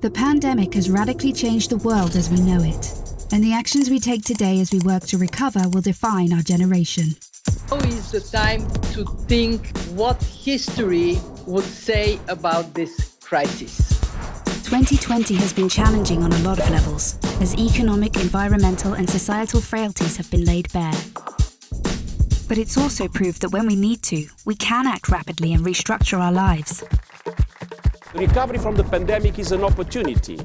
The pandemic has radically changed the world as we know it, and the actions we take today as we work to recover will define our generation. Now is the time to think what history would say about this crisis. 2020 has been challenging on a lot of levels, as economic, environmental and societal frailties have been laid bare. But it's also proved that when we need to, we can act rapidly and restructure our lives. The recovery from the pandemic is an opportunity.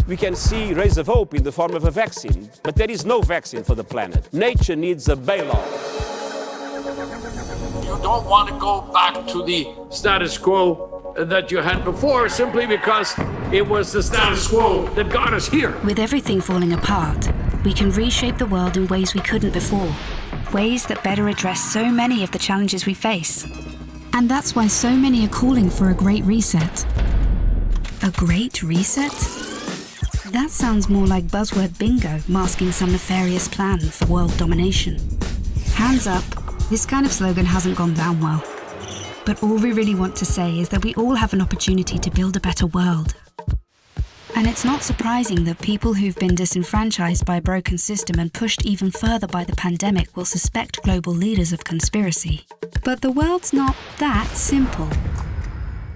We can see rays of hope in the form of a vaccine, but there is no vaccine for the planet. Nature needs a bailout. You don't want to go back to the status quo that you had before simply because it was the status quo that got us here. With everything falling apart, we can reshape the world in ways we couldn't before. Ways that better address so many of the challenges we face. And that's why so many are calling for a great reset. A great reset? That sounds more like buzzword bingo masking some nefarious plan for world domination. Hands up, this kind of slogan hasn't gone down well. But all we really want to say is that we all have an opportunity to build a better world. And it's not surprising that people who've been disenfranchised by a broken system and pushed even further by the pandemic will suspect global leaders of conspiracy. But the world's not that simple.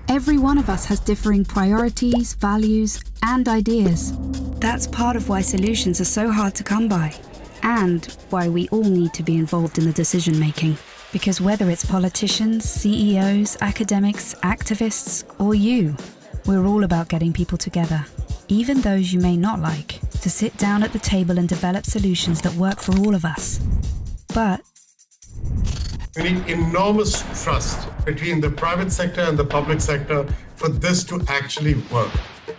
Every one of us has differing priorities, values, and ideas. That's part of why solutions are so hard to come by, and why we all need to be involved in the decision-making. Because whether it's politicians, CEOs, academics, activists, or you, we're all about getting people together, even those you may not like, to sit down at the table and develop solutions that work for all of us. But we need enormous trust between the private sector and the public sector for this to actually work.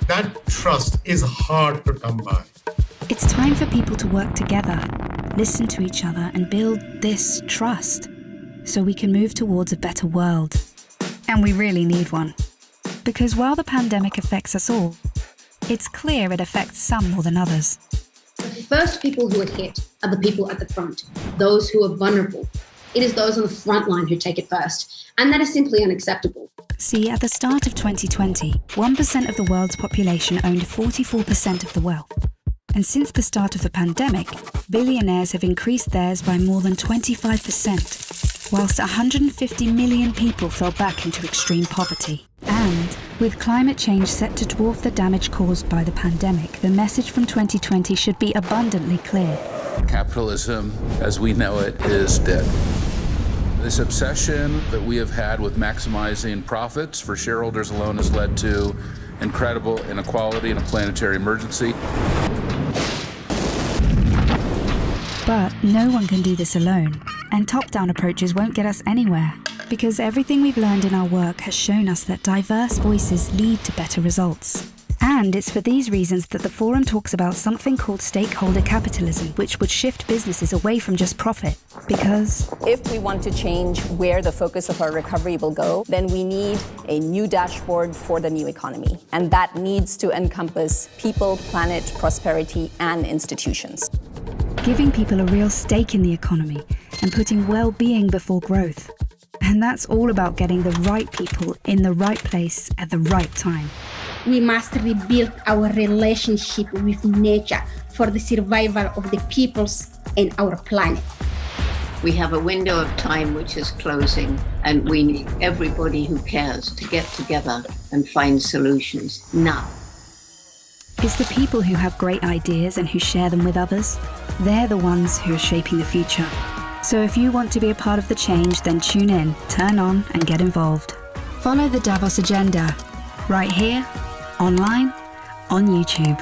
That trust is hard to come by. It's time for people to work together, listen to each other, and build this trust so we can move towards a better world. And we really need one. Because while the pandemic affects us all, it's clear it affects some more than others. The first people who are hit are the people at the front, those who are vulnerable. It is those on the front line who take it first, and that is simply unacceptable. See, at the start of 2020, 1% of the world's population owned 44% of the wealth. And since the start of the pandemic, billionaires have increased theirs by more than 25%, whilst 150 million people fell back into extreme poverty. And with climate change set to dwarf the damage caused by the pandemic, the message from 2020 should be abundantly clear. Capitalism, as we know it, is dead. This obsession that we have had with maximizing profits for shareholders alone has led to incredible inequality and a planetary emergency. But no one can do this alone, and top-down approaches won't get us anywhere, because everything we've learned in our work has shown us that diverse voices lead to better results. And it's for these reasons that the forum talks about something called stakeholder capitalism, which would shift businesses away from just profit. Because if we want to change where the focus of our recovery will go, then we need a new dashboard for the new economy. And that needs to encompass people, planet, prosperity, and institutions. Giving people a real stake in the economy and putting well-being before growth. And that's all about getting the right people in the right place at the right time. We must rebuild our relationship with nature for the survival of the peoples and our planet. We have a window of time which is closing, and we need everybody who cares to get together and find solutions now. It's the people who have great ideas and who share them with others. They're the ones who are shaping the future. So if you want to be a part of the change, then tune in, turn on, and get involved. Follow the Davos agenda, right here, online, on YouTube.